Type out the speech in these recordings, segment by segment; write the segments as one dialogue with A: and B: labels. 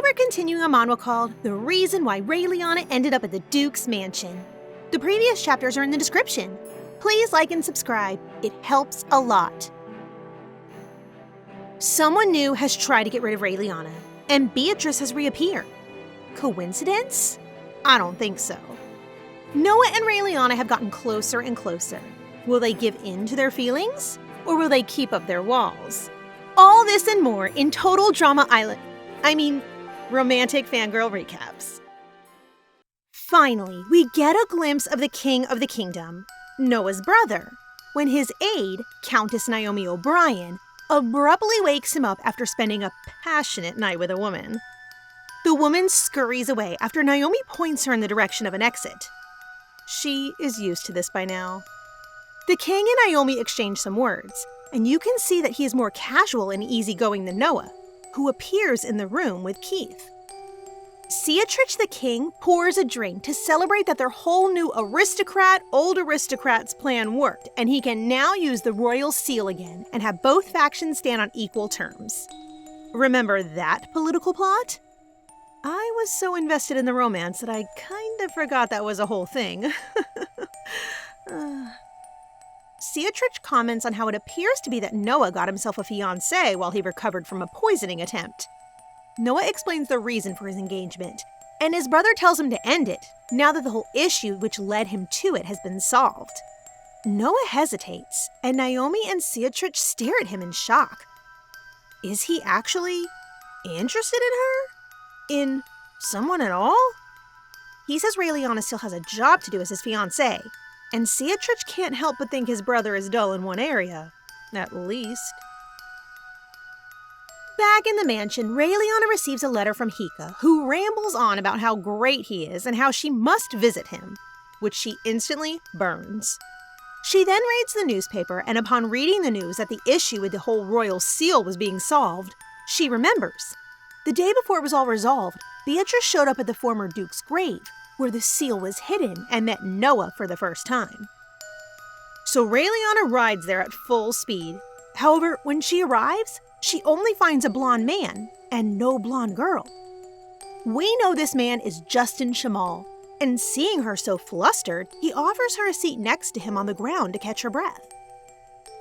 A: we're continuing a manhwa called The Reason Why Raeliana Ended Up at the Duke's Mansion. The previous chapters are in the description. Please like and subscribe. It helps a lot. Someone new has tried to get rid of Raeliana, and Beatrice has reappeared. Coincidence? I don't think so. Noah and Raeliana have gotten closer and closer. Will they give in to their feelings? Or will they keep up their walls? All this and more in Total Drama Island. Romantic fangirl recaps. Finally, we get a glimpse of the King of the Kingdom, Noah's brother, when his aide, Countess Naomi O'Brien, abruptly wakes him up after spending a passionate night with a woman. The woman scurries away after Naomi points her in the direction of an exit. She is used to this by now. The king and Naomi exchange some words, and you can see that he is more casual and easygoing than Noah, who appears in the room with Keith. Beatrice the king pours a drink to celebrate that their whole new old aristocrats plan worked, and he can now use the royal seal again and have both factions stand on equal terms. Remember that political plot? I was so invested in the romance that I kind of forgot that was a whole thing. Beatrice comments on how it appears to be that Noah got himself a fiancé while he recovered from a poisoning attempt. Noah explains the reason for his engagement, and his brother tells him to end it, now that the whole issue which led him to it has been solved. Noah hesitates, and Naomi and Beatrice stare at him in shock. Is he actually interested in her? In someone at all? He says Raeliana still has a job to do as his fiancé, and Beatrice can't help but think his brother is dull in one area, at least. Back in the mansion, Raeliana receives a letter from Hika, who rambles on about how great he is and how she must visit him, which she instantly burns. She then reads the newspaper, and upon reading the news that the issue with the whole royal seal was being solved, she remembers. The day before it was all resolved, Beatrice showed up at the former duke's grave, where the seal was hidden, and met Noah for the first time. So Raeliana rides there at full speed. However, when she arrives, she only finds a blonde man and no blonde girl. We know this man is Justin Shamal, and seeing her so flustered, he offers her a seat next to him on the ground to catch her breath.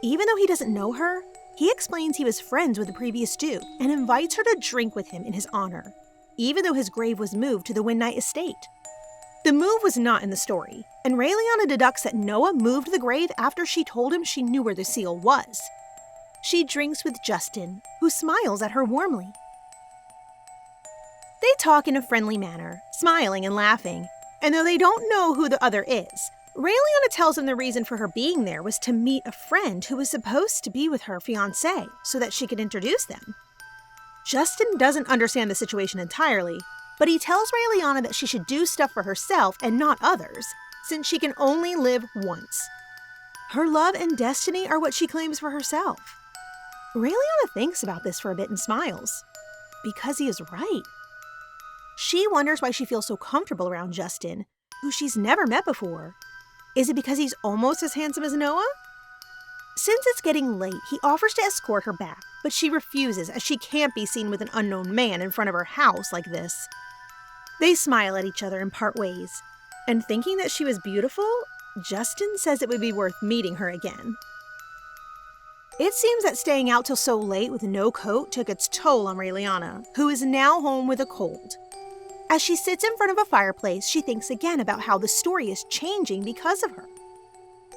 A: Even though he doesn't know her, he explains he was friends with the previous duke and invites her to drink with him in his honor, even though his grave was moved to the Windnight estate. The move was not in the story, and Raeliana deducts that Noah moved the grave after she told him she knew where the seal was. She drinks with Justin, who smiles at her warmly. They talk in a friendly manner, smiling and laughing, and though they don't know who the other is, Raeliana tells him the reason for her being there was to meet a friend who was supposed to be with her fiancé so that she could introduce them. Justin doesn't understand the situation entirely, but he tells Raeliana that she should do stuff for herself and not others, since she can only live once. Her love and destiny are what she claims for herself. Raeliana thinks about this for a bit and smiles, because he is right. She wonders why she feels so comfortable around Justin, who she's never met before. Is it because he's almost as handsome as Noah? Since it's getting late, he offers to escort her back, but she refuses as she can't be seen with an unknown man in front of her house like this. They smile at each other and part ways, and thinking that she was beautiful, Justin says it would be worth meeting her again. It seems that staying out till so late with no coat took its toll on Raeliana, who is now home with a cold. As she sits in front of a fireplace, she thinks again about how the story is changing because of her.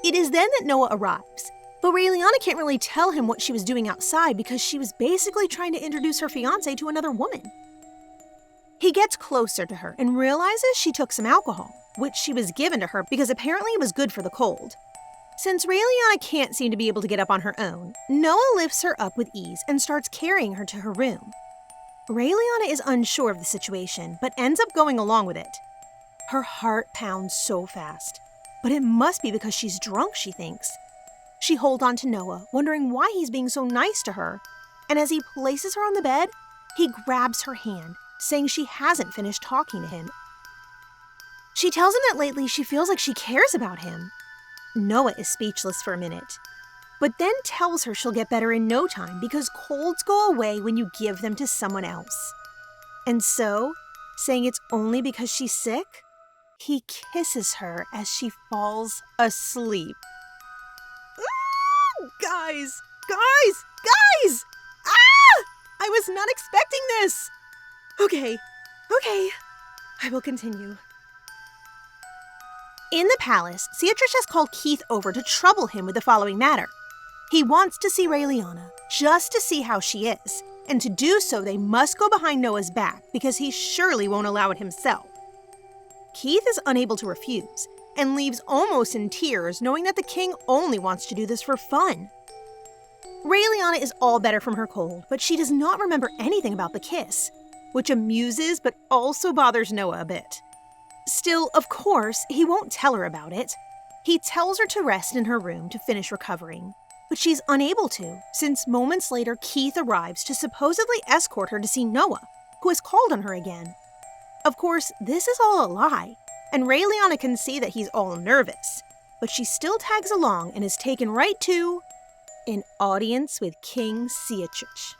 A: It is then that Noah arrives, but Raeliana can't really tell him what she was doing outside because she was basically trying to introduce her fiancé to another woman. He gets closer to her and realizes she took some alcohol, which she was given to her because apparently it was good for the cold. Since Raeliana can't seem to be able to get up on her own, Noah lifts her up with ease and starts carrying her to her room. Raeliana is unsure of the situation, but ends up going along with it. Her heart pounds so fast, but it must be because she's drunk, she thinks. She holds on to Noah, wondering why he's being so nice to her, and as he places her on the bed, he grabs her hand, saying she hasn't finished talking to him. She tells him that lately she feels like she cares about him. Noah is speechless for a minute, but then tells her she'll get better in no time because colds go away when you give them to someone else. And so, saying it's only because she's sick, he kisses her as she falls asleep. Guys! Ah! I was not expecting this! Okay, I will continue. In the palace, Beatrice has called Keith over to trouble him with the following matter. He wants to see Raeliana, just to see how she is, and to do so they must go behind Noah's back because he surely won't allow it himself. Keith is unable to refuse, and leaves almost in tears knowing that the king only wants to do this for fun. Raeliana is all better from her cold, but she does not remember anything about the kiss, which amuses but also bothers Noah a bit. Still, of course, he won't tell her about it. He tells her to rest in her room to finish recovering, but she's unable to, since moments later Keith arrives to supposedly escort her to see Noah, who has called on her again. Of course, this is all a lie, and Raeliana can see that he's all nervous, but she still tags along and is taken right to an audience with King Beatrice.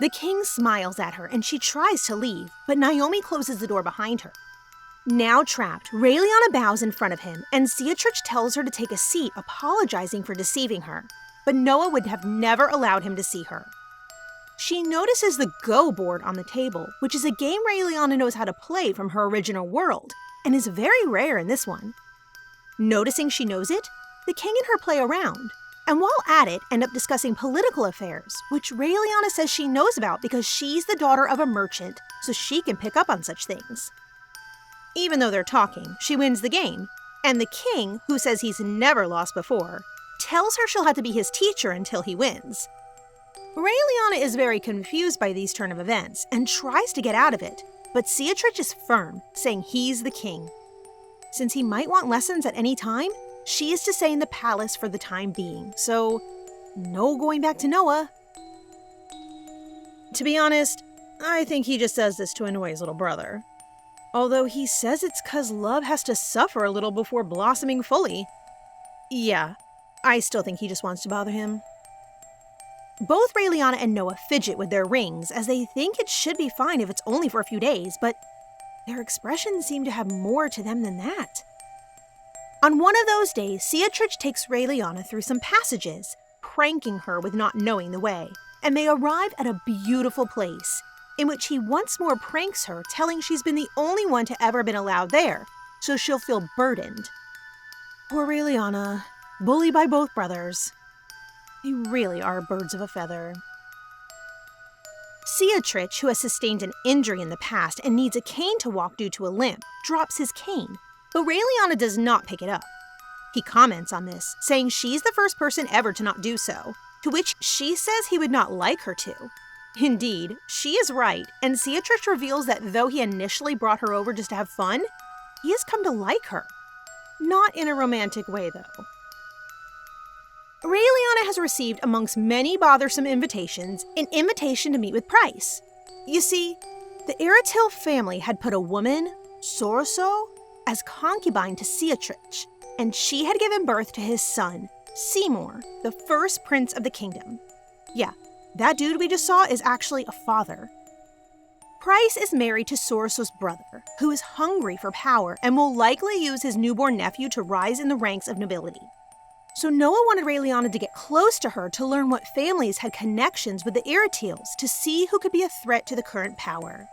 A: The king smiles at her and she tries to leave, but Naomi closes the door behind her. Now trapped, Raeliana bows in front of him and Beatrice tells her to take a seat, apologizing for deceiving her, but Noah would have never allowed him to see her. She notices the Go board on the table, which is a game Raeliana knows how to play from her original world, and is very rare in this one. Noticing she knows it, the king and her play around, and while at it, end up discussing political affairs, which Raeliana says she knows about because she's the daughter of a merchant, so she can pick up on such things. Even though they're talking, she wins the game, and the king, who says he's never lost before, tells her she'll have to be his teacher until he wins. Raeliana is very confused by these turn of events and tries to get out of it, but Beatrice is firm, saying he's the king. Since he might want lessons at any time, she is to stay in the palace for the time being, so no going back to Noah. To be honest, I think he just says this to annoy his little brother. Although he says it's 'cause love has to suffer a little before blossoming fully. Yeah, I still think he just wants to bother him. Both Raeliana and Noah fidget with their rings as they think it should be fine if it's only for a few days, but their expressions seem to have more to them than that. On one of those days, Beatrice takes Raeliana through some passages, pranking her with not knowing the way, and they arrive at a beautiful place, in which he once more pranks her, telling she's been the only one to ever been allowed there, so she'll feel burdened. Poor Raeliana, bullied by both brothers. They really are birds of a feather. Beatrice, who has sustained an injury in the past and needs a cane to walk due to a limp, drops his cane, but Raeliana does not pick it up. He comments on this, saying she's the first person ever to not do so, to which she says he would not like her to. Indeed, she is right, and Beatrice reveals that though he initially brought her over just to have fun, he has come to like her. Not in a romantic way, though. Raeliana has received, amongst many bothersome invitations, an invitation to meet with Price. You see, the Iratil family had put a woman, Sorso, as concubine to Beatrice, and she had given birth to his son, Seymour, the first prince of the kingdom. Yeah, that dude we just saw is actually a father. Price is married to Sorso's brother, who is hungry for power and will likely use his newborn nephew to rise in the ranks of nobility. So Noah wanted Raeliana to get close to her to learn what families had connections with the Iritils to see who could be a threat to the current power.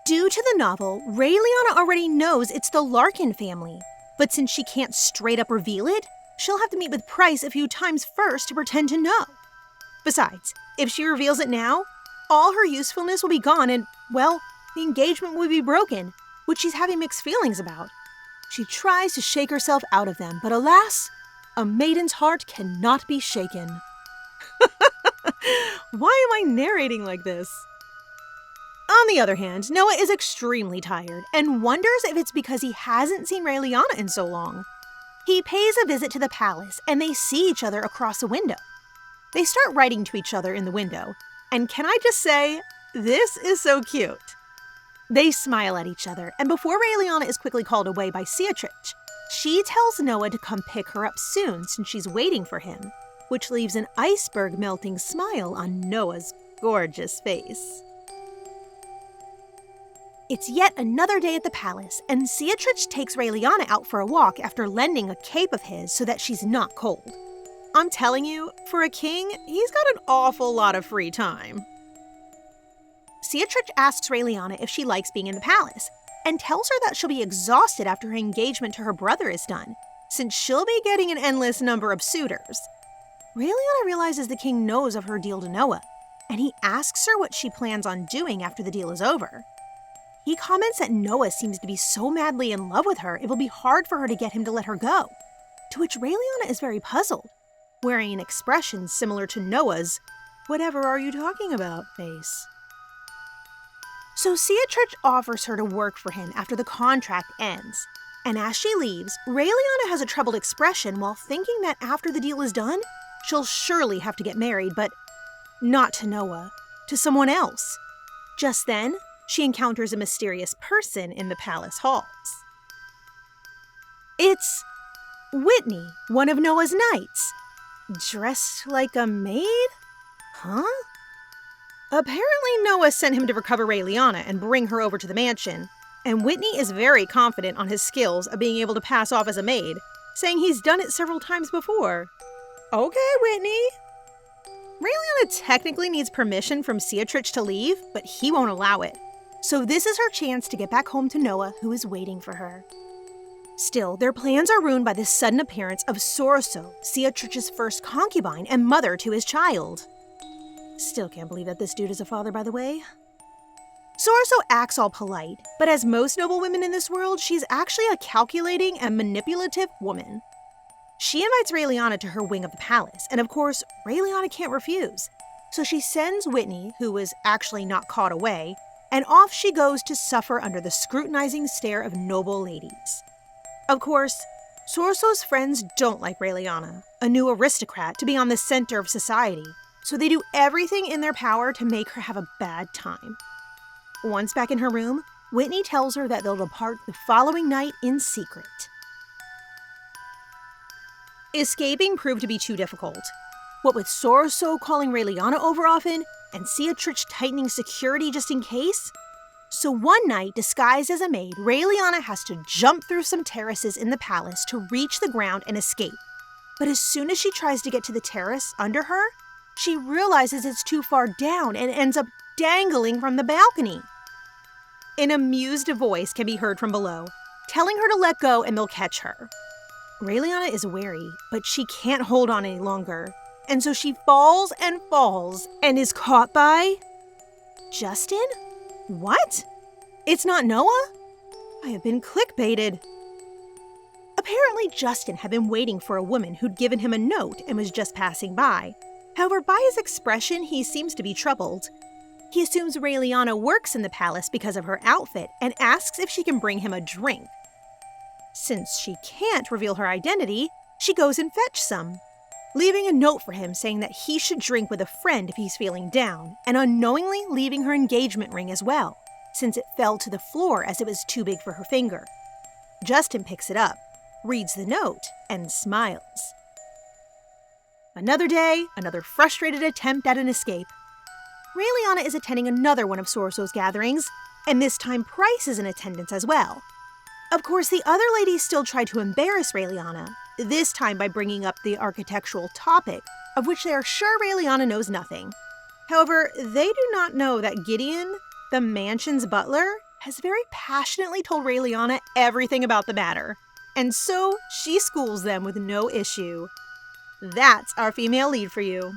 A: Due to the novel, Raeliana already knows it's the Larkin family, but since she can't straight up reveal it, she'll have to meet with Price a few times first to pretend to know. Besides, if she reveals it now, all her usefulness will be gone and, well, the engagement will be broken, which she's having mixed feelings about. She tries to shake herself out of them, but alas, a maiden's heart cannot be shaken. Why am I narrating like this? On the other hand, Noah is extremely tired and wonders if it's because he hasn't seen Raeliana in so long. He pays a visit to the palace and they see each other across a window. They start writing to each other in the window, and can I just say, this is so cute. They smile at each other, and before Raeliana is quickly called away by Beatrice, she tells Noah to come pick her up soon since she's waiting for him, which leaves an iceberg melting smile on Noah's gorgeous face. It's yet another day at the palace, and Beatrix takes Raeliana out for a walk after lending a cape of his so that she's not cold. I'm telling you, for a king, he's got an awful lot of free time. Beatrix asks Raeliana if she likes being in the palace, and tells her that she'll be exhausted after her engagement to her brother is done, since she'll be getting an endless number of suitors. Raeliana realizes the king knows of her deal to Noah, and he asks her what she plans on doing after the deal is over. He comments that Noah seems to be so madly in love with her it will be hard for her to get him to let her go, to which Raeliana is very puzzled, wearing an expression similar to Noah's "whatever are you talking about" face. So Beatrix offers her to work for him after the contract ends, and as she leaves, Raeliana has a troubled expression while thinking that after the deal is done, she'll surely have to get married, but not to Noah, to someone else. Just then, she encounters a mysterious person in the palace halls. It's Whitney, one of Noah's knights. Dressed like a maid? Huh? Apparently Noah sent him to recover Raeliana and bring her over to the mansion, and Whitney is very confident on his skills of being able to pass off as a maid, saying he's done it several times before. Okay, Whitney. Raeliana technically needs permission from Beatrix to leave, but he won't allow it. So this is her chance to get back home to Noah, who is waiting for her. Still, their plans are ruined by the sudden appearance of Sorso, Beatrix's first concubine and mother to his child. Still can't believe that this dude is a father, by the way. Sorso acts all polite, but as most noble women in this world, she's actually a calculating and manipulative woman. She invites Raeliana to her wing of the palace, and of course, Raeliana can't refuse. So she sends Whitney, who was actually not caught away, and off she goes to suffer under the scrutinizing stare of noble ladies. Of course, Sorso's friends don't like Raeliana, a new aristocrat, to be on the center of society, so they do everything in their power to make her have a bad time. Once back in her room, Whitney tells her that they'll depart the following night in secret. Escaping proved to be too difficult. What with Sorso calling Raeliana over often, and Beatrix tightening security just in case. So one night, disguised as a maid, Raeliana has to jump through some terraces in the palace to reach the ground and escape. But as soon as she tries to get to the terrace under her, she realizes it's too far down and ends up dangling from the balcony. An amused voice can be heard from below, telling her to let go and they'll catch her. Raeliana is wary, but she can't hold on any longer, and so she falls and is caught by... Justin? What? It's not Noah? I have been clickbaited. Apparently, Justin had been waiting for a woman who'd given him a note and was just passing by. However, by his expression, he seems to be troubled. He assumes Raeliana works in the palace because of her outfit and asks if she can bring him a drink. Since she can't reveal her identity, she goes and fetches some, leaving a note for him saying that he should drink with a friend if he's feeling down, and unknowingly leaving her engagement ring as well, since it fell to the floor as it was too big for her finger. Justin picks it up, reads the note, and smiles. Another day, another frustrated attempt at an escape. Raeliana is attending another one of Sorso's gatherings, and this time Price is in attendance as well. Of course, the other ladies still try to embarrass Raeliana, this time by bringing up the architectural topic, of which they are sure Raeliana knows nothing. However, they do not know that Gideon, the mansion's butler, has very passionately told Raeliana everything about the matter, and so she schools them with no issue. That's our female lead for you.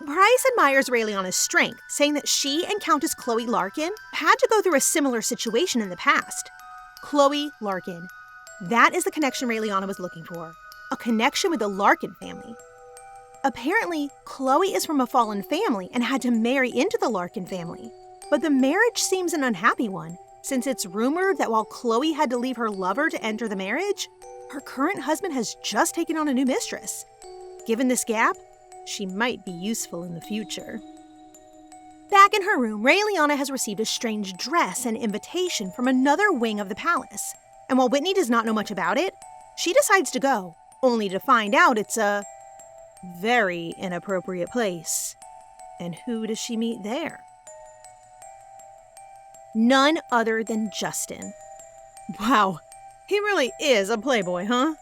A: Price admires Raeliana's strength, saying that she and Countess Chloe Larkin had to go through a similar situation in the past. Chloe Larkin. That is the connection Raeliana was looking for. A connection with the Larkin family. Apparently, Chloe is from a fallen family and had to marry into the Larkin family. But the marriage seems an unhappy one, since it's rumored that while Chloe had to leave her lover to enter the marriage, her current husband has just taken on a new mistress. Given this gap, she might be useful in the future. Back in her room, Raeliana has received a strange dress and invitation from another wing of the palace. And while Whitney does not know much about it, she decides to go, only to find out it's a very inappropriate place. And who does she meet there? None other than Justin. Wow, he really is a playboy, huh?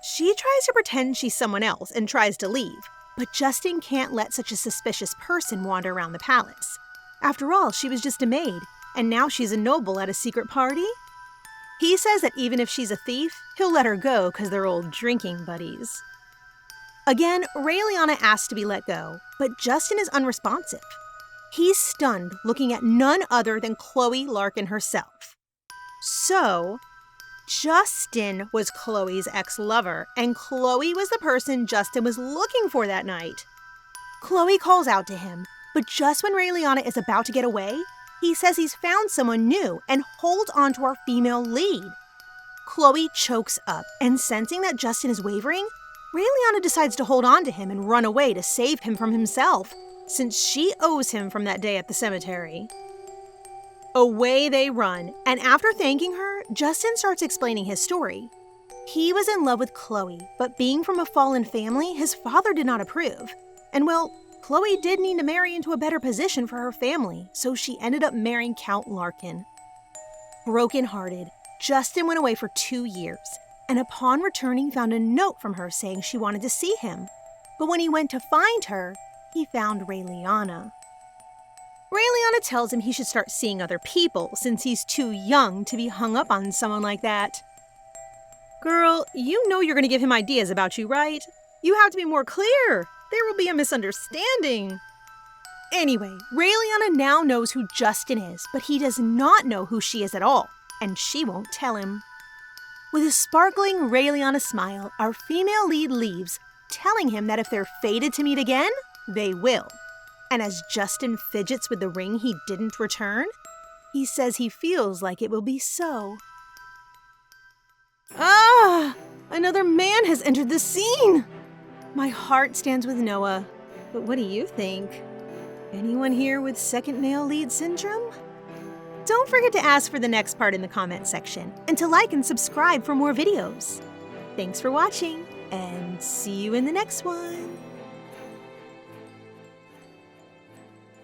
A: She tries to pretend she's someone else and tries to leave, but Justin can't let such a suspicious person wander around the palace. After all, she was just a maid, and now she's a noble at a secret party? He says that even if she's a thief, he'll let her go because they're old drinking buddies. Again, Raeliana asks to be let go, but Justin is unresponsive. He's stunned, looking at none other than Chloe Larkin herself. So, Justin was Chloe's ex-lover, and Chloe was the person Justin was looking for that night. Chloe calls out to him, but just when Raeliana is about to get away, he says he's found someone new and holds on to our female lead. Chloe chokes up, and sensing that Justin is wavering, Raeliana decides to hold on to him and run away to save him from himself, since she owes him from that day at the cemetery. Away they run, and after thanking her, Justin starts explaining his story. He was in love with Chloe, but being from a fallen family, his father did not approve. And well, Chloe did need to marry into a better position for her family, so she ended up marrying Count Larkin. Broken-hearted, Justin went away for 2 years, and upon returning found a note from her saying she wanted to see him. But when he went to find her, he found Raeliana. Raeliana tells him he should start seeing other people since he's too young to be hung up on someone like that. Girl, you know you're going to give him ideas about you, right? You have to be more clear. There will be a misunderstanding. Anyway, Raeliana now knows who Justin is, but he does not know who she is at all, and she won't tell him. With a sparkling Raeliana smile, our female lead leaves, telling him that if they're fated to meet again, they will. And as Justin fidgets with the ring he didn't return, he says he feels like it will be so. Ah! Another man has entered the scene! My heart stands with Noah, but what do you think? Anyone here with second male lead syndrome? Don't forget to ask for the next part in the comment section, and to like and subscribe for more videos. Thanks for watching, and see you in the next one!